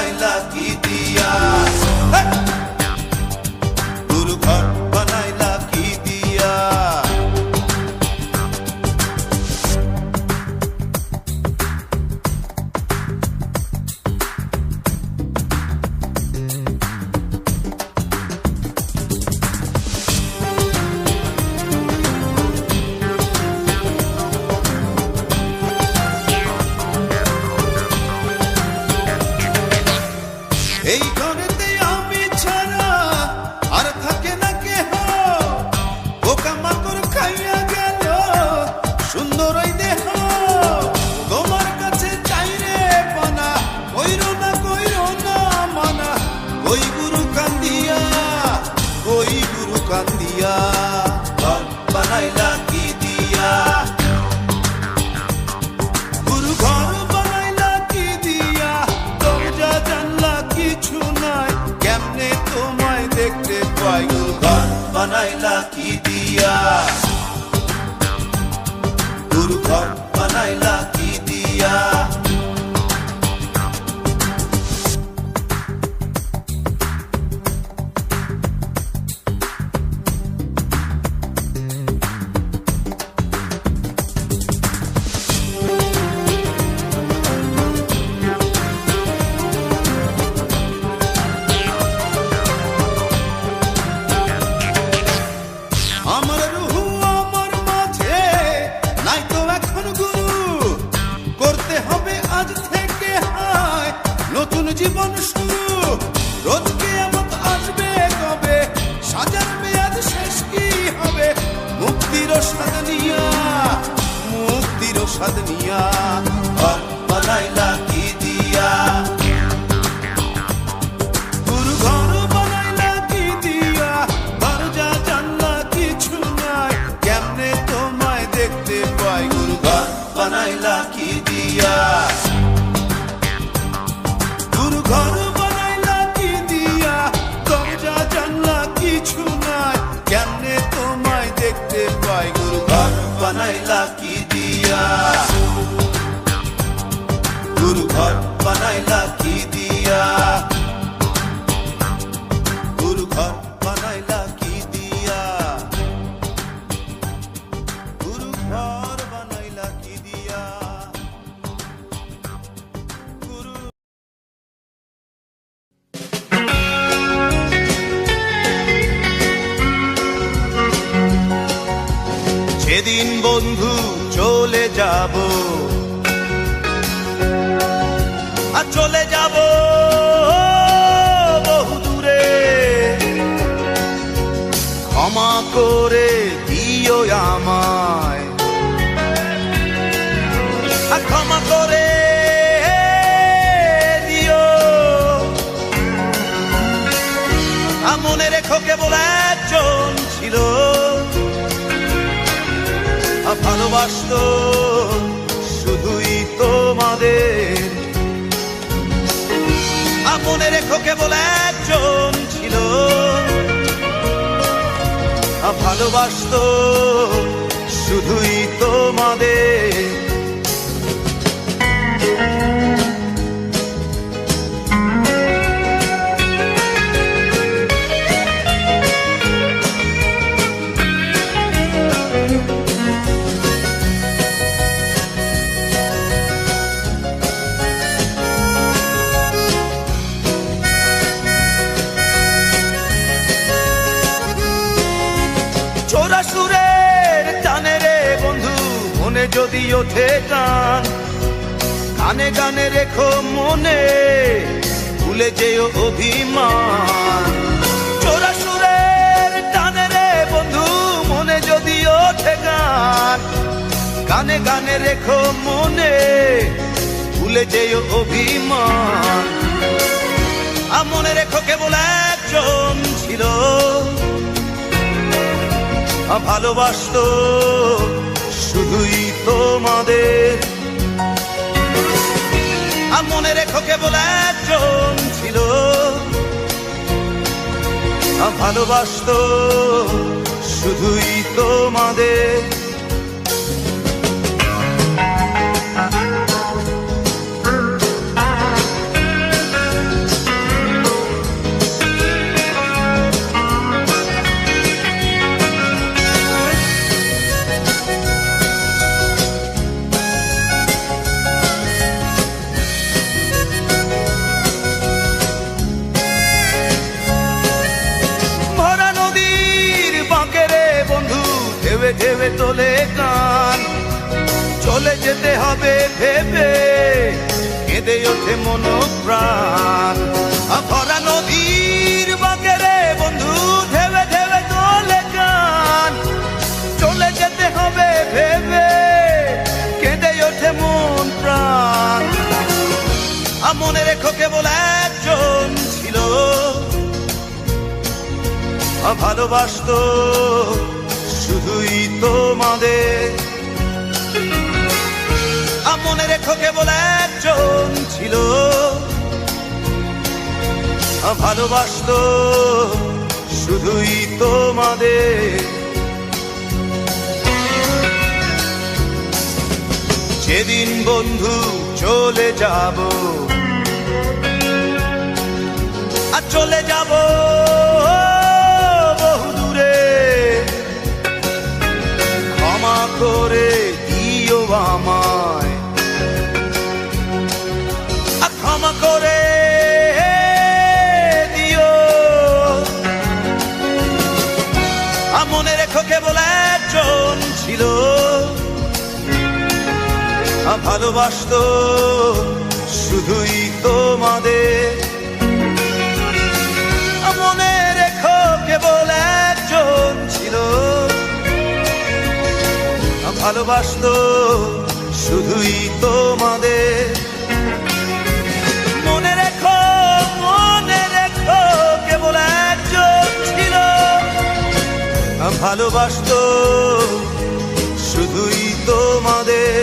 বানাইলা কি দিয়া, গুরু ঘর বানাইলা কি দিয়া। এই ঘরেতে আমি ছাড়া আর থাকে না কেহ, পোকামাকড় খাইয়া গেল সুন্দর ওই দেহ। তোমার কাছে চাই রে পানা, কইরো না মানা, ওই গুরু কান্দিয়া, ওই গুরু কান্দিয়া। ঘর বানাইলা কি দিয়া, গুরু ঘর বানাইলা কি দিয়া। দরজা জানলা কিছু নাই, কেমনে তোমায় দেখতে পাই। গুরু ঘর বানাইলা কি দিয়া, গুরু ঘর বানাইলা কি দিয়া। আমার রুহু আমার মাঝে নাই তো এখন গুরু, করতে হবে আজ থেকে হায় নতুন জীবন শুরু। রোজ কিয়ামত আসবে কবে, সাজার মেয়াদ শেষ কি হবে। মুক্তির স্বাদ নিয়া, মুক্তির স্বাদ নিয়া। ঘর বানাইলা কি দিয়া, গুরু ঘর বানাইলা কি দিয়া। দরজা জানলা কিছু নাই, কেমনে তোমায় দেখতে পাই। গুরু ঘর বানাইলা কি দিয়া, গুরু ঘর বানাইলা কি দিয়া। দরজা জানলা কিছু নাই, কেমনে তোমায় দেখতে পাই। গুরু ঘর বানাইলা কি দিয়া, গুরু ঘর বানাইলা কি দিয়া, গুরু ঘর বানাইলা কি দিয়া, গুরু ঘর বানাইলা কি দিয়া, গুরু। যেদিন বন্ধু চলে যাব, আর চলে যাব বহু দূরে, ক্ষমা করে দিও আমায়, আর ক্ষমা করে দিও। আর মনে রেখো কেবল একজন ছিল, আর ভালোবাসতো শুধুই তোমাদের। আর মনে রেখো কেবল একজন ছিল, আর ভালোবাসতো শুধুই তোমাদের। চোরা সুরের টানে রে বন্ধু, মনে যদি ওঠে টান, গানে গানে রেখো মনে, ভুলে যেও অভিমান। চোরা সুরের টানে রে বন্ধু, মনে যদি ওঠে গান, গানে গানে রেখো মনে, ভুলে যেও অভিমান। আর মনে রেখো কেবল একজন ছিল, ভালোবাসতো শুধুই তোমাদের। আর মনে রেখো কেবল একজন ছিল, ভালোবাসতো শুধুই তোমাদের। ধেবে ধেবে তোলে গান। চলে যেতে হবে ভেবে কেঁদে ওঠে মন প্রাণ। ভরা নদীর বাঁকে রে বন্ধু ধেবে ধেবে তোলে গান। চলে যেতে হবে ভেবে কেঁদে ওঠে মন প্রাণ। মনে রেখো কেবল একজন ছিল ভালোবাসতো শুধুই তোমাদের। মনে রেখো কেবল একজন ছিল ভালোবাসতো শুধুই তোমাদের। যেদিন বন্ধু চলে যাব আর চলে যাব বহু দূরে, ক্ষমা করে দিও আমায়, ক্ষমা করে দিও। মনে রেখো কেবল একজন ছিল ভালোবাসতো শুধুই তোমাদের। মনে রেখো কেবল একজন ছিল ভালোবাসতো শুধুই তোমাদের। মনে রেখো কেবল একজন ছিল ভালোবাসতো শুধুই তোমাদের।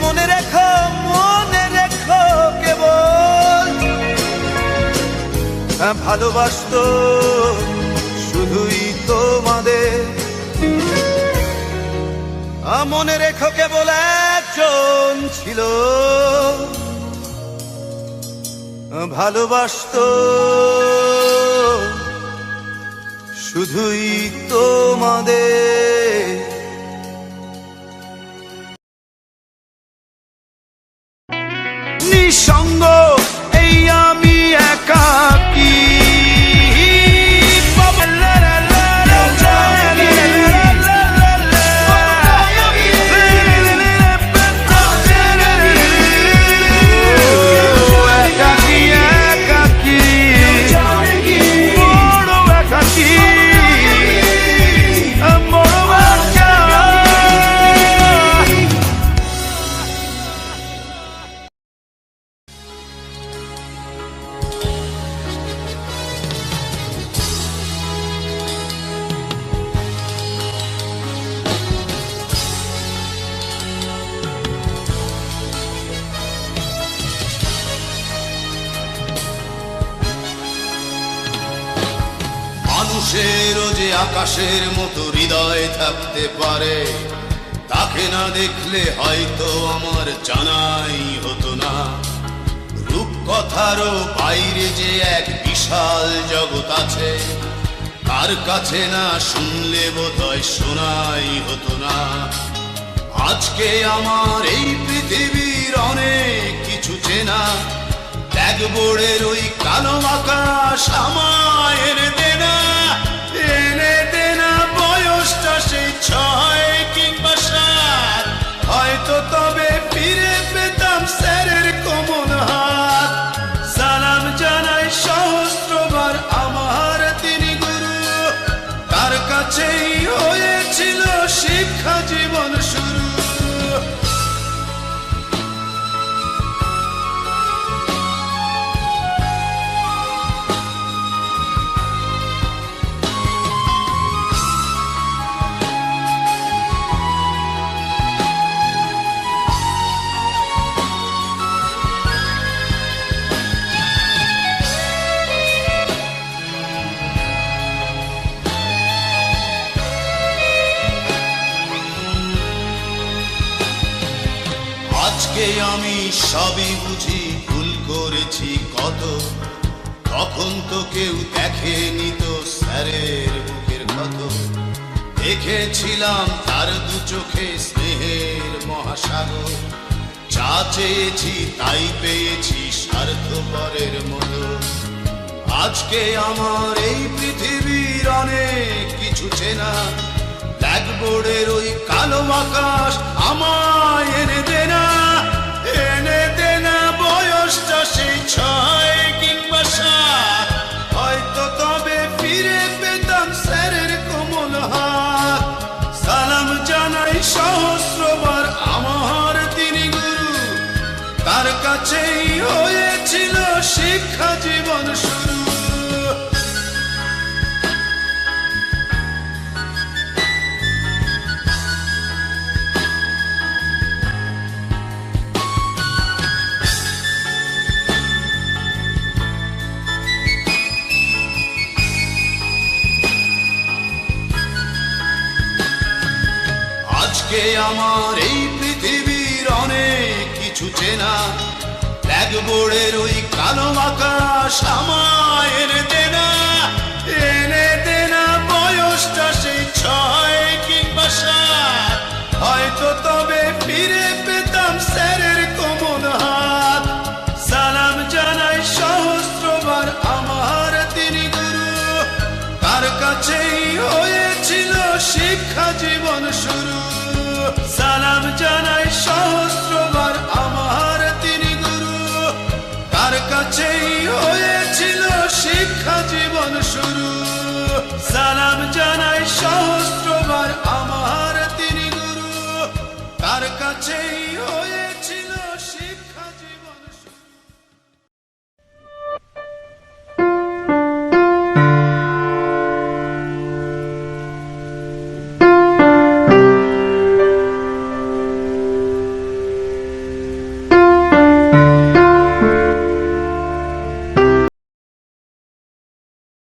মনে রেখো কেবল ভালোবাসতো শুধুই তোমাদের। মনে রেখো কেবল একজন ছিল ভালোবাসতো শুধুই তোমাদের। নিঃসঙ্গ এই আমি একাকী, মানুষেরও যে আকাশের মতো হৃদয় থাকতে পারে, তাকে না দেখলে হয়তো আমার জানাই হতো না। রূপকথারও বাইরে যে এক বিশাল জগৎ আছে, তার কাছে না শুনলে বোধহয় শোনাই হতো না। আজকে আমার এই পৃথিবীর অনেক কিছু চেনা, ব্যাগবোর্ডের ওই কালো আকাশ আমায় এনে দেনা, এনে দেনা বয়সটা সেই 6 কিংবা 7, হয়তো তবে ফিরে পেতাম স্যারের কোমল হাত। সালাম জানাই সহস্রবার আমার তিনি গুরু, তার কাছেই হয়েছিল শিক্ষা জীবন শুরু। আজকে আমি সবই বুঝি, ভুল করেছি কত, তখন তো কেউ দেখেনি তো স্যারের বুকের ক্ষত। দেখেছিলাম তার দু চোখে স্নেহের মহাসাগর, যা চেয়েছি তাই পেয়েছি স্বার্থপরের মতো। আজকে আমার এই পৃথিবীর অনেক কিছু চেনা, ব্ল্যাকবোর্ডের ওই কালো আকাশ আমায় এনে দে না, এনে দে না। বয়সটা সেই 6 কিংবা 7, হয়তো তবে ফিরে পেতাম স্যারের কোমল হাত। সালাম জানাই সহস্রবার আমার তিনি গুরু, তার কাছেই হয়েছিল শিক্ষা জীবন শুরু। আজকে আমার এই পৃথিবীর অনেক কিছু চেনা, ব্ল্যাকবোর্ডের ওই কালো আকাশ আমায় এনে দে না, এনে দে না। বয়সটা সেই 6 কিংবা 7, হয়তো তবে ফিরে পেতাম স্যারের কোমল হাত। সালাম জানাই সহস্রবার আমার তিনি গুরু, তার কাছেই হয়েছিল শিক্ষা জীবন শুরু। সালাম জানাই সহস্রবার আমার তিনি গুরু, তার কাছেই হয়েছিল শিক্ষা জীবন শুরু। সালাম জানাই সহস্রবার আমার তিনি গুরু, তার কাছেই